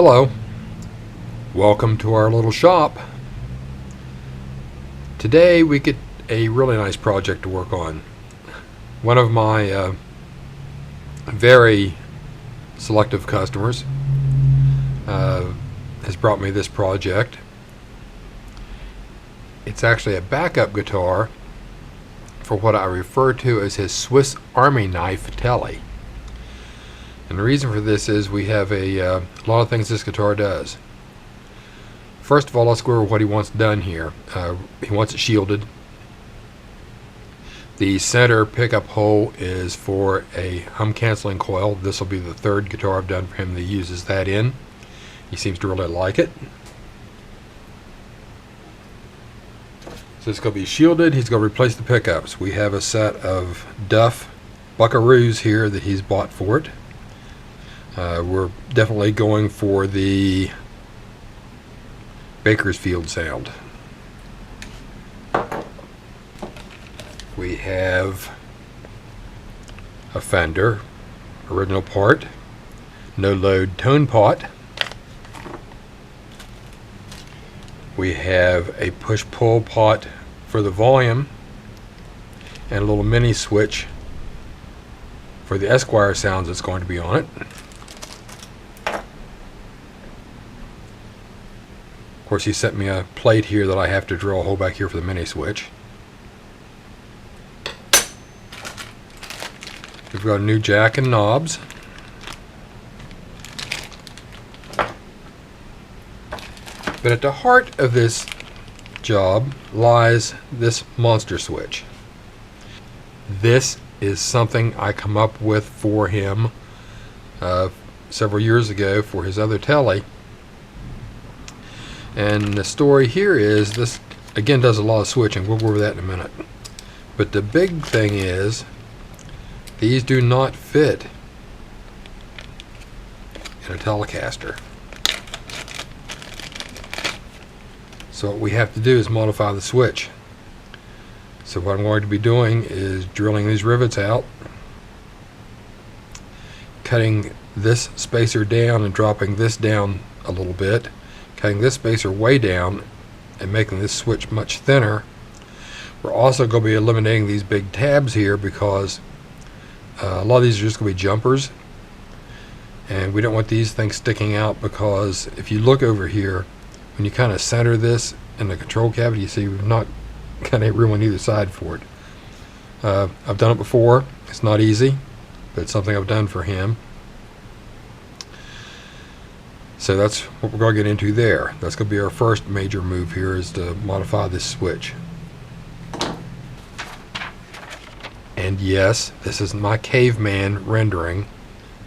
Hello, welcome to our little shop. Today we get a really nice project to work on. One of my very selective customers has brought me this project. It's actually a backup guitar for what I refer to as his Swiss Army knife telly. And the reason for this is we have a lot of things this guitar does. First of all, let's go over what he wants done here. He wants it shielded. The center pickup hole is for a hum canceling coil. This will be the third guitar I've done for him that uses that in. He seems to really like it. So it's going to be shielded. He's going to replace the pickups. We have a set of Duff Buckaroos here that he's bought for it. We're definitely going for the Bakersfield sound. We have a Fender original part, no load tone pot. We have a push-pull pot for the volume and a little mini switch for the Esquire sounds that's going to be on it. Of course, he sent me a plate here that I have to drill a hole back here for the mini switch. We've got a new jack and knobs. But at the heart of this job lies this monster switch. This is something I come up with for him several years ago for his other telly. And the story here is this again does a lot of switching. We'll go over that in a minute. But the big thing is these do not fit in a telecaster. So what we have to do is modify the switch. So what I'm going to be doing is drilling these rivets out, cutting this spacer down and dropping this down a little bit, cutting this spacer way down and making this switch much thinner. We're also going to be eliminating these big tabs here because a lot of these are just going to be jumpers, and we don't want these things sticking out, because if you look over here, when you kind of center this in the control cavity, you see we've not got any room on either side for it. I've done it before. It's not easy, but it's something I've done for him. So that's what we're going to get into there. That's going to be our first major move here, is to modify this switch. And yes, this is my caveman rendering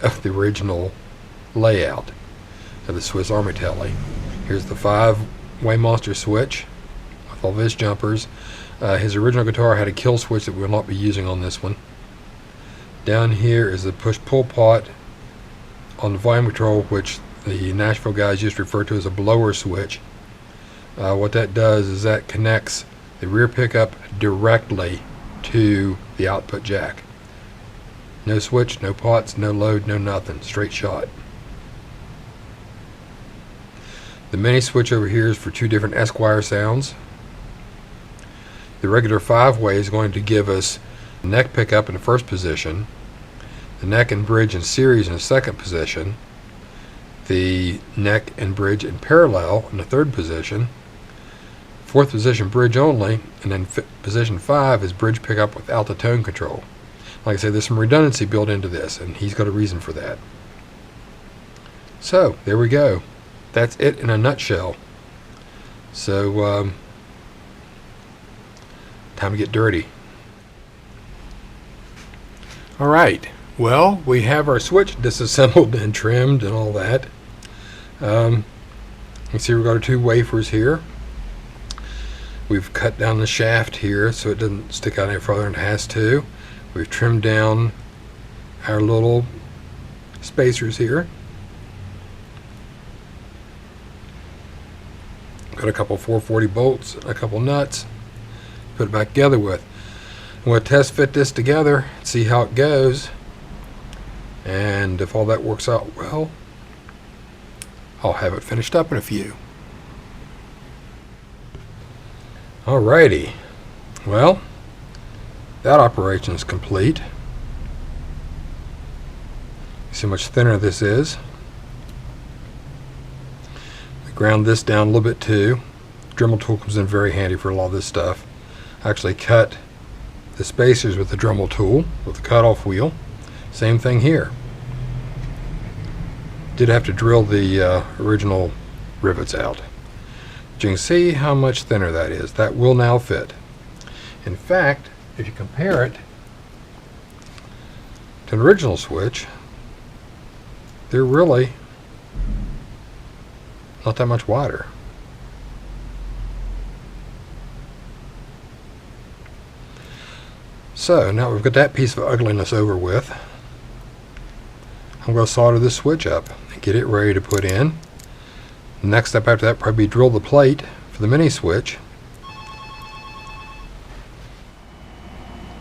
of the original layout of the Swiss Army telly. Here's the 5-way monster switch with all of his jumpers. His original guitar had a kill switch that we will not be using on this one. Down here is the push-pull pot on the volume control, which the Nashville guys just refer to as a blower switch. What that does is that connects the rear pickup directly to the output jack. No switch, no pots, no load, no nothing. Straight shot. The mini switch over here is for 2 different Esquire sounds. The regular 5-way is going to give us neck pickup in the first position, the neck and bridge in series in the second position, the neck and bridge in parallel in the third position, fourth position bridge only, and then position 5 is bridge pickup without the tone control. Like I said, there's some redundancy built into this, and he's got a reason for that. So there we go. That's it in a nutshell. So time to get dirty. Alright, well, we have our switch disassembled and trimmed and all that. You can see we've got our 2 wafers here. We've cut down the shaft here so it doesn't stick out any further than it has to. We've trimmed down our little spacers here. Got a couple 440 bolts, a couple nuts. Put it back together with. I'm going to test fit this together, see how it goes, and if all that works out well, I'll have it finished up in a few. Alrighty, well, that operation is complete. See how much thinner this is. I ground this down a little bit too. Dremel tool comes in very handy for a lot of this stuff. I actually cut the spacers with the Dremel tool with the cutoff wheel. Same thing here. Did have to drill the original rivets out. But you can see how much thinner that is. That will now fit. In fact, if you compare it to an original switch, they're really not that much wider. So now we've got that piece of ugliness over with. I'm going to solder this switch up and get it ready to put in. The next step after that probably be drill the plate for the mini switch.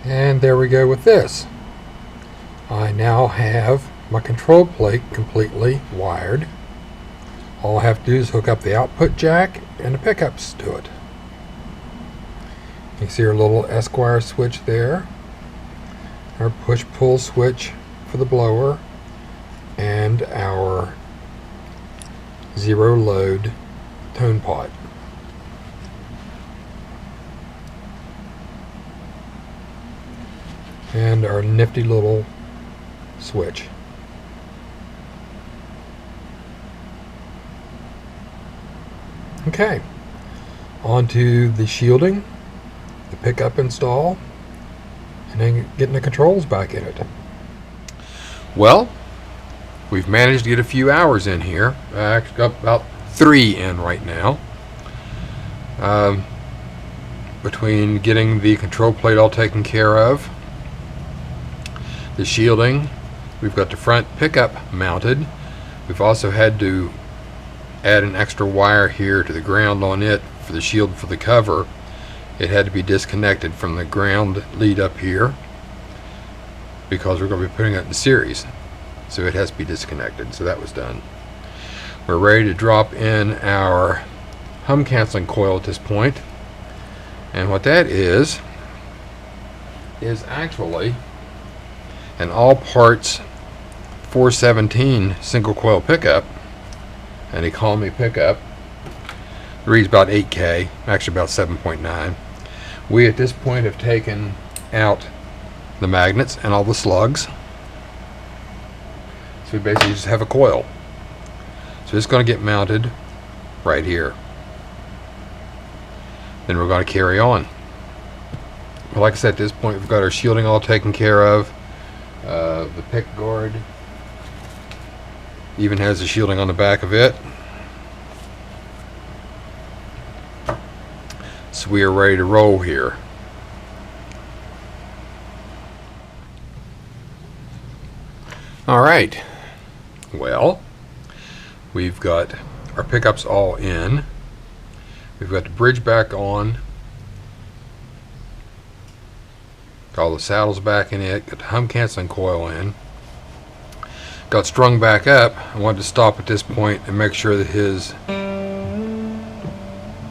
And there we go with this. I now have my control plate completely wired. All I have to do is hook up the output jack and the pickups to it. You can see our little Esquire switch there, our push-pull switch for the blower, and our zero load tone pot. And our nifty little switch. Okay, on to the shielding, the pickup install, and then getting the controls back in it. Well, we've managed to get a few hours in here. I've got about 3 in right now. Between getting the control plate all taken care of, the shielding, we've got the front pickup mounted. We've also had to add an extra wire here to the ground on it for the shield for the cover. It had to be disconnected from the ground lead up here because we're going to be putting it in series, so it has to be disconnected. So that was done. We're ready to drop in our hum canceling coil at this point, and what that is actually an all parts 417 single coil pickup, an economy pickup. It reads about 8K, actually about 7.9. We at this point have taken out the magnets and all the slugs, so we basically just have a coil. So it's going to get mounted right here. Then we're going to carry on. But like I said, at this point we've got our shielding all taken care of. The pick guard even has the shielding on the back of it. So we are ready to roll here. Alright, well, we've got our pickups all in. We've got the bridge back on. Got all the saddles back in it. Got the hum canceling coil in. Got strung back up. I wanted to stop at this point and make sure that his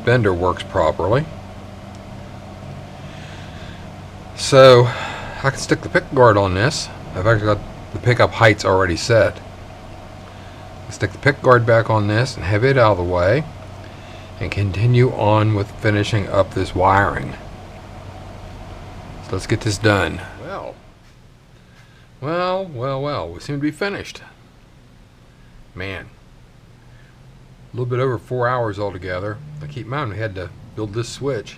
bender works properly. So I can stick the pick guard on this. I've actually got the pickup heights already set. Stick the pick guard back on this and have it out of the way and continue on with finishing up this wiring. So let's get this done. Well, we seem to be finished. Man, a little bit over 4 hours altogether. I keep in mind we had to build this switch.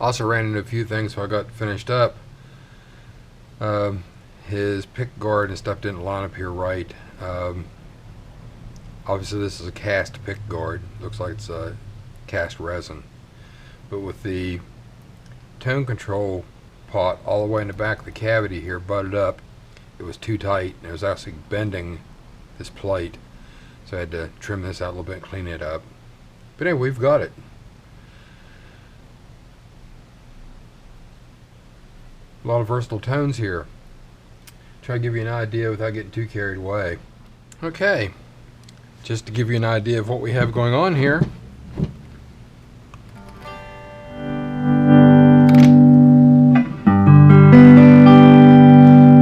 Also ran into a few things so I got finished up. His pick guard and stuff didn't line up here right. Obviously this is a cast pick guard. Looks like it's a cast resin. But with the tone control pot all the way in the back of the cavity here butted up, it was too tight and it was actually bending this plate. So I had to trim this out a little bit and clean it up. But anyway, we've got it. A lot of versatile tones here. Try to give you an idea without getting too carried away. Okay, just to give you an idea of what we have going on here.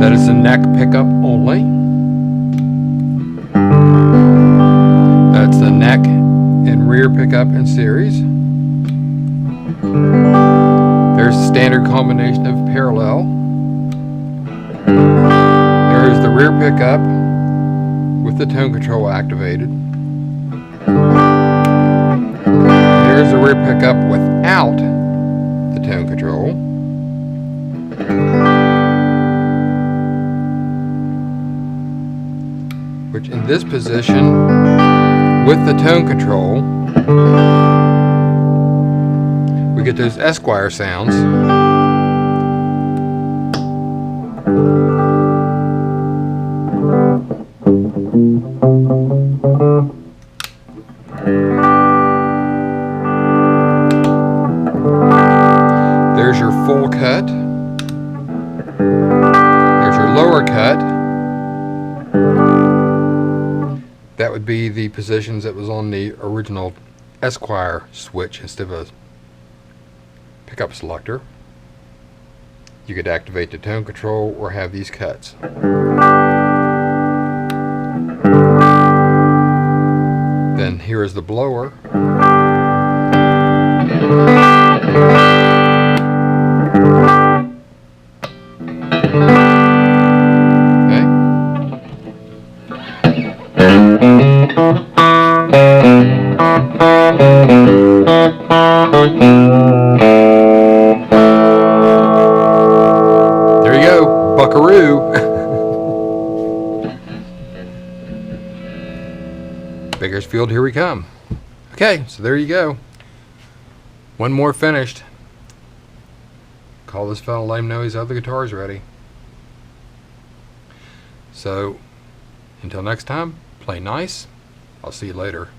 That is the neck pickup only. That's the neck and rear pickup in series. There's the standard combination of parallel. There's the rear pickup with the tone control activated. There's the rear pickup without the tone control. Which in this position, with the tone control, we get those Esquire sounds. There's your full cut. There's your lower cut. That would be the positions that was on the original Esquire switch instead of a pickup selector. You could activate the tone control or have these cuts. Then here is the blower. There you go, buckaroo. Bakersfield, here we come. Okay, so there you go. One more finished. Call this fellow, let him know he's got the guitars ready. So, until next time, play nice. I'll see you later.